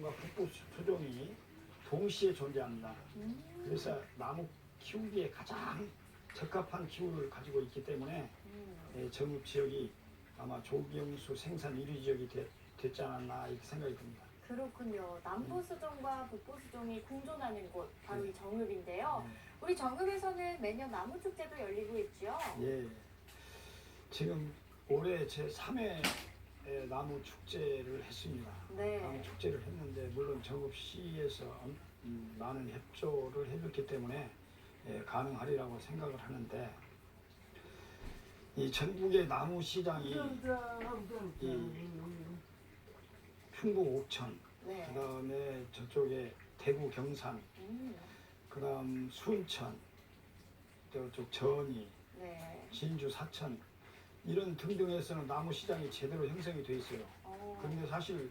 북부 토종이 동시에 존재합니다. 그래서 나무 키우기에 가장 적합한 기후를 가지고 있기 때문에 정읍 지역이 아마 조경수 생산 1위 지역이 됐지 않았나 이렇게 생각이 듭니다. 그렇군요. 남부수종과 북부수종이 공존하는 곳 바로 네. 이 정읍인데요. 네. 우리 정읍에서는 매년 나무축제도 열리고 있죠. 예, 지금 올해 제 3회 나무 축제를 했습니다. 네. 나무 축제를 했는데 물론 정읍시에서 많은 협조를 해줬기 때문에 가능하리라고 생각을 하는데 이 전국의 나무 시장이 이 충북 옥천, 네. 그다음에 저쪽에 대구 경산, 그다음 순천, 저쪽 전이, 네. 진주 사천 이런 등등에서는 나무 시장이 제대로 형성이 돼 있어요. 그런데 사실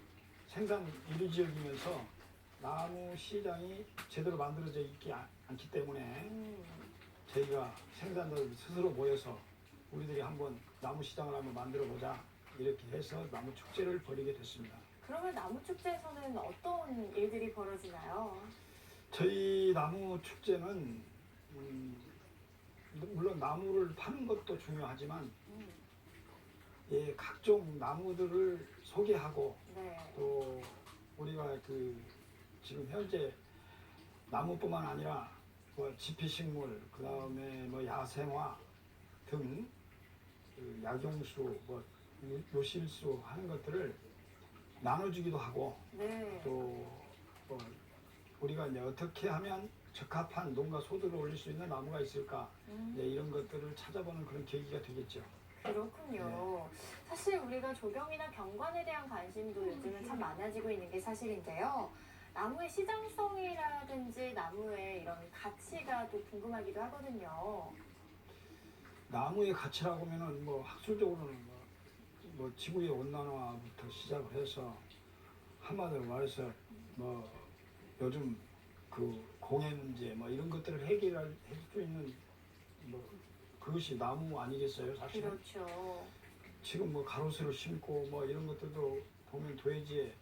생산 1위 지역이면서 나무 시장이 제대로 만들어져 있지 않기 때문에 저희가 생산자들 스스로 모여서 우리들이 한번 나무 시장을 한번 만들어 보자 이렇게 해서 나무 축제를 벌이게 됐습니다. 그러면 나무축제에서는 어떤 일들이 벌어지나요? 저희 나무 축제는 물론 나무를 파는 것도 중요하지만 각종 나무들을 소개하고 네. 또 우리가 지금 현재 나무뿐만 아니라 뭐 지피식물, 그 다음에 뭐 야생화 등 약용수, 뭐 요실수 하는 것들을 나눠주기도 하고 네. 또 뭐 우리가 이제 어떻게 하면 적합한 농가 소득을 올릴 수 있는 나무가 있을까 이런 것들을 찾아보는 그런 계기가 되겠죠. 그렇군요. 사실 우리가 조경이나 경관에 대한 관심도 요즘은 참 많아지고 있는 게 사실인데요. 나무의 시장성이라든지 나무의 이런 가치가 또 궁금하기도 하거든요. 나무의 가치라고 하면은 뭐 학술적으로는 뭐 지구의 온난화부터 시작을 해서 한마디로 말해서 뭐 요즘 그 공해 문제 뭐 이런 것들을 해결할 수 있는 뭐 그것이 나무 아니겠어요, 사실은? 그렇죠. 지금 뭐 가로수를 심고 뭐 이런 것들도 보면 도해지에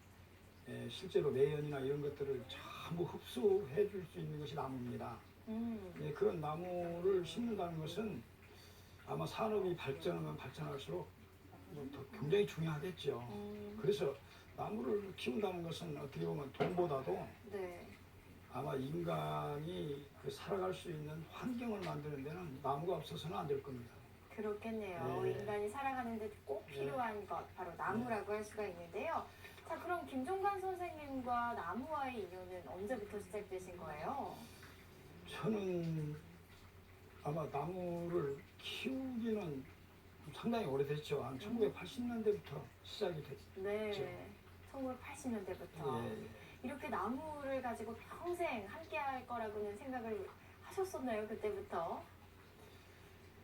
실제로 매연이나 이런 것들을 전부 흡수해 줄 수 있는 것이 나무입니다. 그런 나무를 심는다는 것은 아마 산업이 발전하면 발전할수록 더 굉장히 중요하겠죠. 그래서 나무를 키운다는 것은 어떻게 보면 돈보다도 네. 아마 인간이 살아갈 수 있는 환경을 만드는 데는 나무가 없어서는 안 될 겁니다. 그렇겠네요. 네. 인간이 살아가는 데 꼭 필요한 것, 바로 나무라고 할 수가 있는데요. 자, 그럼 김종관 선생님과 나무와의 인연은 언제부터 시작되신 거예요? 저는 아마 나무를 키우기는 상당히 오래됐죠. 한 1980년대부터 시작이 됐죠. 네. 1980년대부터. 예. 이렇게 나무를 가지고 평생 함께 할 거라고는 생각을 하셨었나요, 그때부터?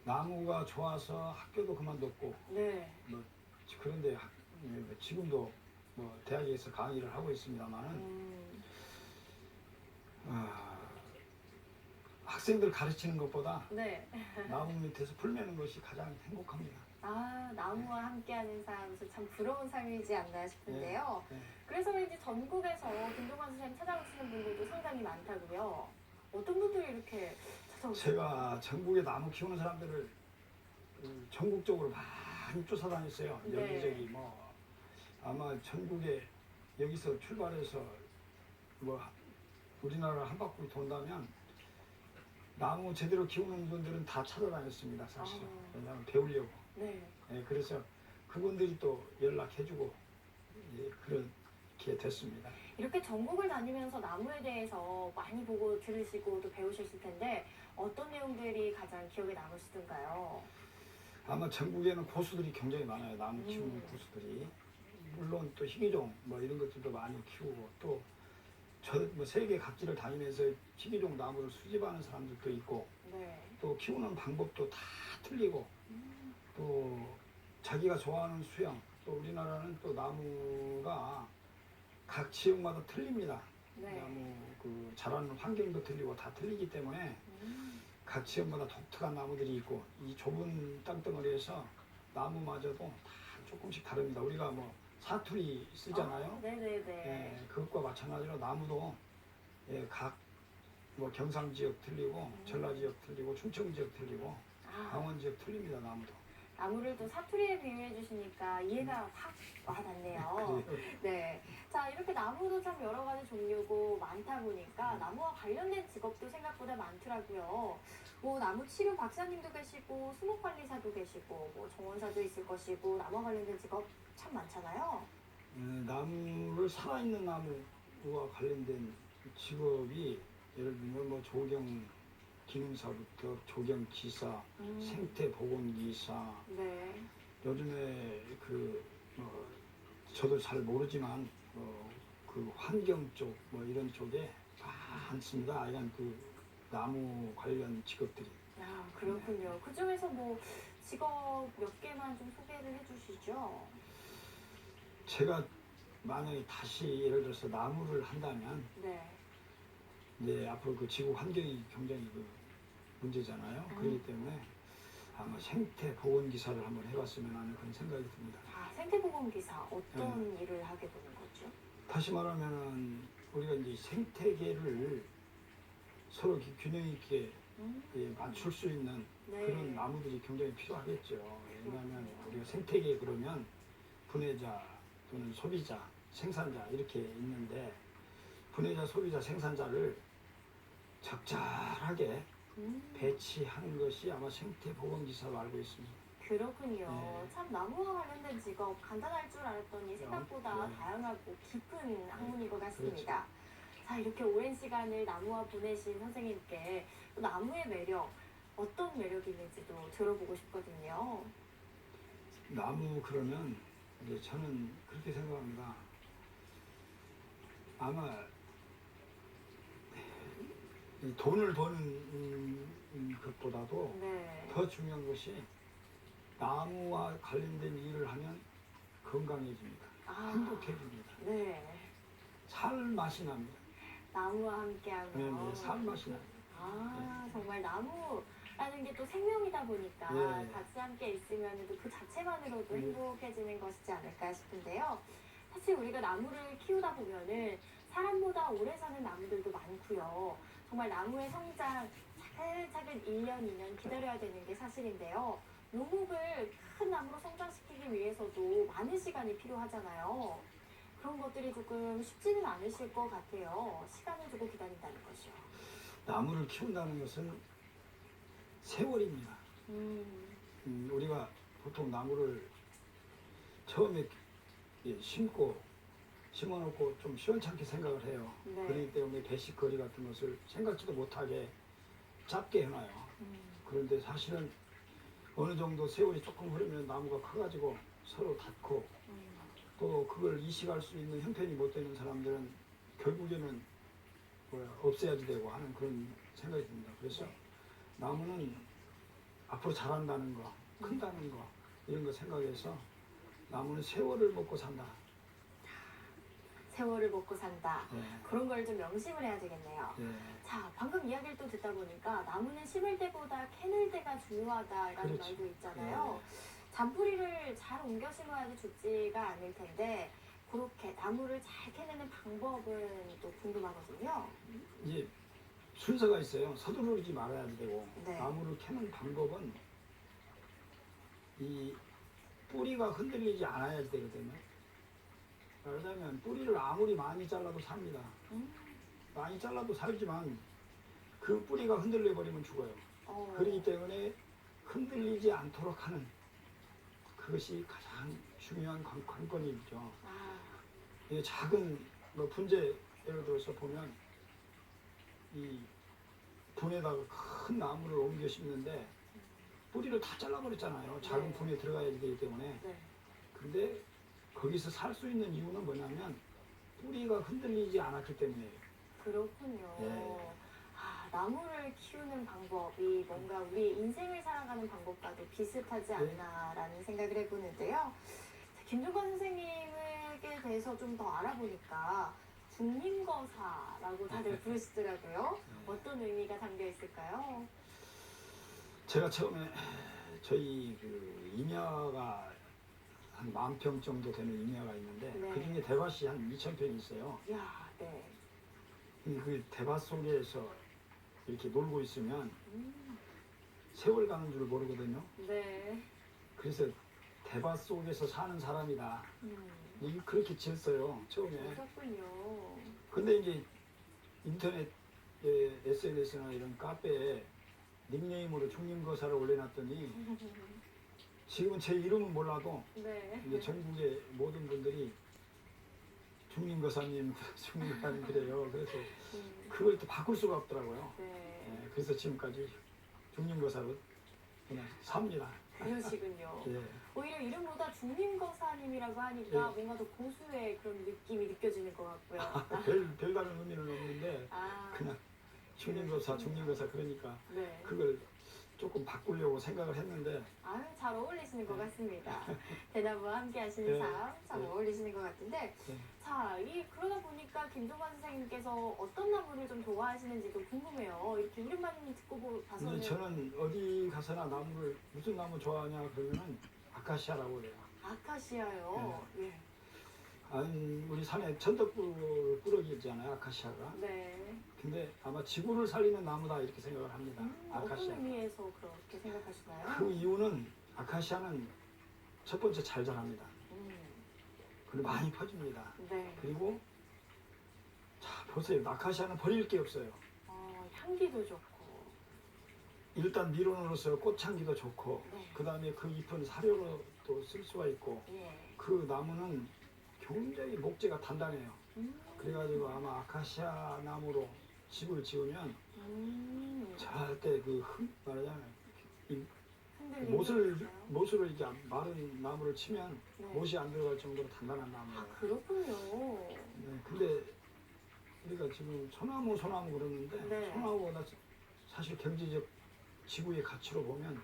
나무가 좋아서 학교도 그만뒀고, 네. 뭐 그런데 지금도 뭐 대학에서 강의를 하고 있습니다만은 학생들 가르치는 것보다 네. 나무 밑에서 풀 매는 것이 가장 행복합니다. 아, 나무와 함께하는 삶, 참 부러운 삶이지 않나 싶은데요. 네. 그래서 왠지 전국에서 김종관 선생님 찾아오시는 분들도 상당히 많다고요. 어떤 분들이 이렇게 찾아오세요? 제가 전국에 나무 키우는 사람들을 전국적으로 많이 쫓아다녔어요. 네. 여기저기 뭐 아마 전국에 여기서 출발해서 뭐 우리나라 한 바퀴 돈다면 나무 제대로 키우는 분들은 다 찾아다녔습니다, 사실은. 왜냐하면 배우려고. 네. 그래서 그분들이 또 연락해주고 그렇게 됐습니다. 이렇게 전국을 다니면서 나무에 대해서 많이 보고 들으시고 또 배우셨을 텐데 어떤 내용들이 가장 기억에 남으시던가요? 아마 전국에는 고수들이 굉장히 많아요. 나무 키우는 고수들이. 물론 또 희귀종 뭐 이런 것들도 많이 키우고 또 뭐 세계 각지를 다니면서 희귀종 나무를 수집하는 사람들도 있고 네. 또 키우는 방법도 다 틀리고 또 자기가 좋아하는 수영 또 우리나라는 또 나무가 각 지역마다 틀립니다. 네. 나무 자라는 환경도 틀리고 다 틀리기 때문에 각 지역마다 독특한 나무들이 있고 이 좁은 땅덩어리에서 나무마저도 다 조금씩 다릅니다. 우리가 뭐 사투리 쓰잖아요. 네네네. 예, 그것과 마찬가지로 나무도 예, 각 뭐 경상 지역 틀리고 전라 지역 틀리고 충청 지역 틀리고 강원 지역 틀립니다. 나무도. 나무를 또 사투리에 비유해 주시니까 이해가 확 와닿네요. 네. 자, 이렇게 나무도 참 여러 가지 종류고 많다 보니까 나무와 관련된 직업도 생각보다 많더라고요. 뭐 나무 치료 박사님도 계시고 수목 관리사도 계시고 뭐 정원사도 있을 것이고 나무와 관련된 직업 참 많잖아요. 나무를 살아있는 나무와 관련된 직업이 예를 들면 뭐 조경 기능사부터 조경 기사, 생태 보건기사. 네. 요즘에 저도 잘 모르지만 그 환경 쪽 뭐 이런 쪽에 많습니다. 이런 그 나무 관련 직업들이. 아, 그렇군요. 그 중에서 뭐 직업 몇 개만 좀 소개를 해주시죠. 제가 만약에 다시 예를 들어서 나무를 한다면 네. 이제 앞으로 그 지구 환경이 굉장히 그 문제잖아요. 그렇기 때문에 아마 생태 보건 기사를 한번 해봤으면 하는 그런 생각이 듭니다. 아, 생태보건기사 어떤 일을 하게 되는 거죠? 다시 말하면은 우리가 이제 생태계를 서로 균형 있게 예, 맞출 수 있는 네. 그런 나무들이 굉장히 필요하겠죠. 왜냐하면 우리가 생태계 그러면 분해자 또는 소비자, 생산자 이렇게 있는데 분해자, 소비자, 생산자를 적절하게 배치하는 것이 아마 생태보건기사로 알고 있습니다. 그렇군요. 네. 참 나무와 관련된 직업 간단할 줄 알았더니 생각보다 네. 다양하고 깊은 학문인 것 같습니다. 자, 이렇게 오랜 시간을 나무와 보내신 선생님께 또 나무의 매력, 어떤 매력이 있는지도 들어보고 싶거든요. 나무 그러면 이제 저는 그렇게 생각합니다. 아마 이 돈을 버는 것보다도 네. 더 중요한 것이 나무와 관련된 일을 하면 건강해집니다. 아, 행복해집니다. 네. 살 맛이 납니다. 나무와 함께하면. 네, 살 맛이 납니다. 아, 정말 나무라는 게 또 생명이다 보니까 네. 같이 함께 있으면 그 자체만으로도 네. 행복해지는 것이지 않을까 싶은데요. 사실 우리가 나무를 키우다 보면은 사람보다 오래 사는 나무들도 많고요. 정말 나무의 성장 차근차근 1년, 2년 기다려야 되는 게 사실인데요. 묘목을 큰 나무로 성장시키기 위해서도 많은 시간이 필요하잖아요. 그런 것들이 조금 쉽지는 않으실 것 같아요. 시간을 두고 기다린다는 것이요. 나무를 키운다는 것은 세월입니다. 우리가 보통 나무를 처음에 심어놓고 좀 시원찮게 생각을 해요. 네. 그렇기 때문에 배식 거리 같은 것을 생각지도 못하게 짧게 해놔요. 그런데 사실은 어느 정도 세월이 조금 흐르면 나무가 커가지고 서로 닿고 또 그걸 이식할 수 있는 형편이 못 되는 사람들은 결국에는 없애야지 되고 하는 그런 생각이 듭니다. 그래서 나무는 앞으로 자란다는 거, 큰다는 거 이런 거 생각해서 나무는 세월을 먹고 산다. 세월을 먹고 산다. 네. 그런 걸 좀 명심을 해야 되겠네요. 네. 자, 방금 이야기를 또 듣다 보니까 나무는 심을 때보다 캐낼 때가 중요하다라는 그렇죠. 말도 있잖아요. 잔뿌리를 잘 옮겨 심어야지 죽지가 않을 텐데 그렇게 나무를 잘 캐내는 방법은 또 궁금하거든요. 이제 순서가 있어요. 서두르지 말아야 되고 네. 나무를 캐는 방법은 이 뿌리가 흔들리지 않아야 되거든요. 그러자면 뿌리를 아무리 많이 잘라도 삽니다. 많이 잘라도 살지만 그 뿌리가 흔들려 버리면 죽어요. 그렇기 때문에 흔들리지 않도록 하는 그것이 가장 중요한 관건이죠. 이 작은 뭐 분재 예를 들어서 보면 이 분에다가 큰 나무를 옮겨 심는데 뿌리를 다 잘라버렸잖아요. 작은 네. 분에 들어가야 되기 때문에. 네. 근데 거기서 살 수 있는 이유는 뭐냐면 뿌리가 흔들리지 않았기 때문이에요. 그렇군요. 네. 아, 나무를 키우는 방법이 뭔가 우리 인생을 살아가는 방법과도 비슷하지 않나라는 생각을 해보는데요. 김종관 선생님에게 대해서 좀 더 알아보니까 국림거사라고 다들 부르시더라고요. 어떤 의미가 담겨 있을까요? 제가 처음에 저희 그 임야가 한 10,000평 정도 되는 임야가 있는데 네. 그 중에 대밭이 한 2,000평이 있어요. 야, 네. 그 대밭 속에서 이렇게 놀고 있으면 음, 세월 가는 줄 모르거든요. 네. 그래서 대밭 속에서 사는 사람이다. 음, 그렇게 지었어요, 처음에. 그렇군요. 근데 이제 인터넷 SNS나 이런 카페에 닉네임으로 중림거사를 올려놨더니 지금은 제 이름은 몰라도 네. 이제 전국의 모든 분들이 중림거사님, 중림거사님 그래요. 그래서 그걸 또 바꿀 수가 없더라고요. 네. 예, 그래서 지금까지 중림거사로 그냥 삽니다. 그러시군요. 예. 오히려 이름보다 중림거사님이라고 하니까 예. 뭔가 더 고수의 그런 느낌이 느껴지는 것 같고요. 별다른 의미는 없는데 아, 그냥 중림거사, 중림거사 그러니까 네. 그걸 조금 바꾸려고 생각을 했는데 아유, 잘 어울리시는 것 같습니다. 대나무와 함께 하시는 네. 삶, 잘 네. 어울리시는 것 같은데, 네. 자, 그러다 보니까 김종관 선생님께서 어떤 나무를 좀 좋아하시는지도 궁금해요. 이렇게 이름만 듣고 봐서는. 근데 저는 어디 가서나 나무를 무슨 나무 좋아하냐 그러면은 아카시아라고 그래요. 아카시아요. 예. 아니, 우리 산에 천덕꾸러기 있잖아요, 아카시아가. 네. 근데 아마 지구를 살리는 나무다 이렇게 생각을 합니다. 어떤 아카시아. 의미에서 그렇게 생각하시나요? 그 이유는 아카시아는 첫 번째 잘 자랍니다. 그리고 많이 퍼집니다. 네. 그리고 자 보세요, 아카시아는 버릴 게 없어요. 향기도 좋고. 일단 미론으로서 꽃향기도 좋고, 네. 그 다음에 그 잎은 사료로도 쓸 수가 있고, 예. 그 나무는 굉장히 목재가 단단해요. 음. 그래가지고 아마 아카시아 나무로 집을 지으면 절대 말하자면 흔들리는 못으로 이게 마른 나무를 치면 네. 못이 안 들어갈 정도로 단단한 나무예요. 아, 그렇군요. 네, 근데 우리가 지금 소나무 그러는데 네. 소나무보다 사실 경제적 지구의 가치로 보면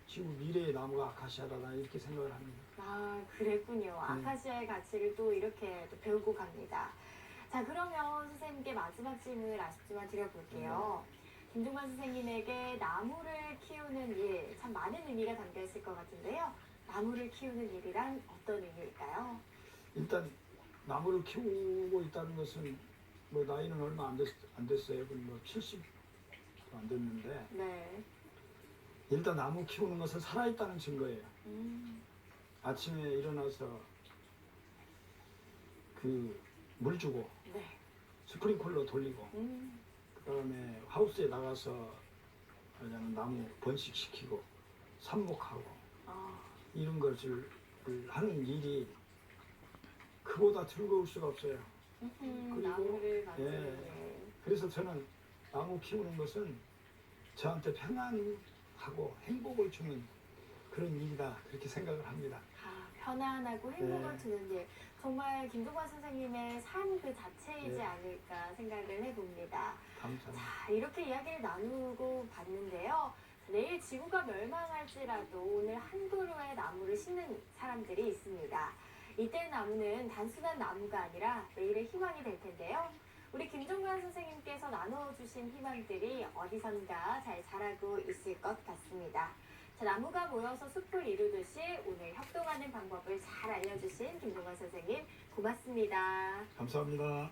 지구 미래의 나무가 아카시아다 이렇게 생각을 합니다. 아, 그랬군요. 아카시아의 가치를 또 이렇게 또 배우고 갑니다. 자, 그러면 선생님께 마지막 질문을 아쉽지만 드려볼게요. 김종관 선생님에게 나무를 키우는 일, 참 많은 의미가 담겨 있을 것 같은데요. 나무를 키우는 일이란 어떤 의미일까요? 일단 나무를 키우고 있다는 것은 뭐 나이는 얼마 안 됐어요. 뭐 70도 안 됐는데 네. 일단 나무 키우는 것은 살아있다는 증거예요. 음, 아침에 일어나서 물 주고 네. 스프링클러 돌리고 그다음에 하우스에 나가서 그냥 나무 번식시키고 삽목하고 아, 이런 것을 하는 일이 그보다 즐거울 수가 없어요. 나무를 만드는 일. 그래서 저는 나무 키우는 것은 저한테 평안하고 행복을 주는 그런 일이다 그렇게 생각을 합니다. 아, 편안하고 행복을 네. 주는 일. 정말 김종관 선생님의 삶 그 자체이지 네. 않을까 생각을 해봅니다. 감사합니다. 자, 이렇게 이야기를 나누고 봤는데요. 내일 지구가 멸망할지라도 오늘 한 그루의 나무를 심는 사람들이 있습니다. 이때 나무는 단순한 나무가 아니라 내일의 희망이 될 텐데요. 우리 김종관 선생님께서 나누어주신 희망들이 어디선가 잘 자라고 있을 것 같습니다. 자, 나무가 모여서 숲을 이루듯이 오늘 협동하는 방법을 잘 알려주신 김종관 선생님 고맙습니다. 감사합니다.